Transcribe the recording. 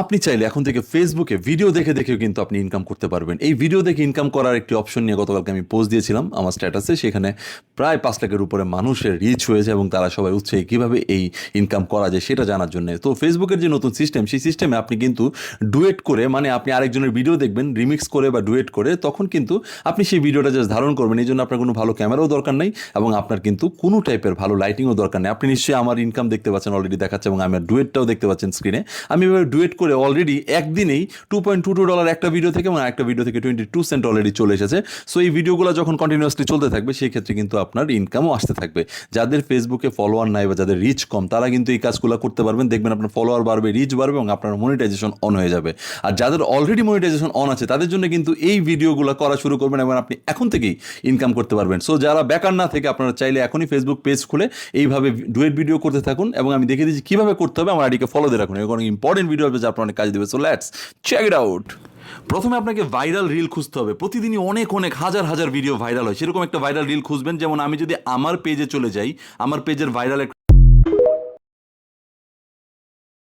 আপনি চাইলে এখন থেকে ফেসবুকে ভিডিও দেখে দেখেও কিন্তু আপনি ইনকাম করতে পারবেন। এই ভিডিও দেখে ইনকাম করার একটি অপশন নিয়ে গতকালকে আমি পোস্ট দিয়েছিলাম আমার স্ট্যাটাসে। সেখানে প্রায় 5 লাখের উপরে মানুষের রিচ হয়েছে এবং তারা সবাই উৎসাহী কীভাবে এই ইনকাম করা যায় সেটা জানার জন্য। তো ফেসবুকের যে নতুন সিস্টেম, সেই সিস্টেমে আপনি কিন্তু ডুয়েট করে, মানে আপনি আরেকজনের ভিডিও দেখবেন রিমিক্স করে বা ডুয়েট করে, তখন কিন্তু আপনি সেই ভিডিওটা জাস্ট ধারণ করবেন। এই জন্য আপনার কোনো ভালো ক্যামেরাও দরকার নেই এবং আপনার কিন্তু কোনো টাইপের ভালো লাইটিংও দরকার নেই। আপনি নিশ্চয়ই আমার ইনকাম দেখতে পাচ্ছেন, অলরেডি দেখাচ্ছে, এবং আমার ডুয়েটটাও দেখতে পাচ্ছেন স্ক্রিনে। আমি এভাবে ডুয়েট করে অলরেডি একদিনেই $2.22 একটা ভিডিও থেকে এবং একটা ভিডিও থেকে 22 সেন্ট অলরেডি চলে এসেছে। সো এই ভিডিওগুলো যখন কন্টিনিউয়াসলি চলতে থাকবে সেই ক্ষেত্রে কিন্তু আপনার ইনকামও আসতে থাকবে। যাদের ফেসবুকে ফলোয়ার নাই বা যাদের রিচ কম, তারা কিন্তু এই কাজগুলো করতে পারবেন। দেখবেন আপনার ফলোয়ার বাড়বে, রিচ বাড়বে এবং আপনার মনিটাইজেশন অন হয়ে যাবে। আর যাদের অলরেডি মনিটাইজেশন অন আছে তাদের জন্য কিন্তু এই ভিডিওগুলো করা শুরু করবেন এবং আপনি এখন থেকেই ইনকাম করতে পারবেন। সো যারা বেকার না থেকে আপনারা চাইলে এখনই ফেসবুক পেজ খুলে এইভাবে ডুয়েট ভিডিও করতে থাকুন এবং আমি দেখিয়ে দিচ্ছি কীভাবে করতে হবে। আমার আইডিকে ফলো দিয়ে রাখুন, এরকম ইম্পর্টেন্ট ভিডিও হবে যা আপনার অনেক কাজ দেবে। So let's check it out. প্রথমে আপনাকে ভাইরাল রিল খুঁজতে হবে। প্রতিদিনই অনেক অনেক হাজার হাজার ভিডিও ভাইরাল হয়, সেরকম একটা ভাইরাল রিল খুঁজবেন। যেমন আমি যদি আমার পেজে চলে যাই, আমার পেজের ভাইরাল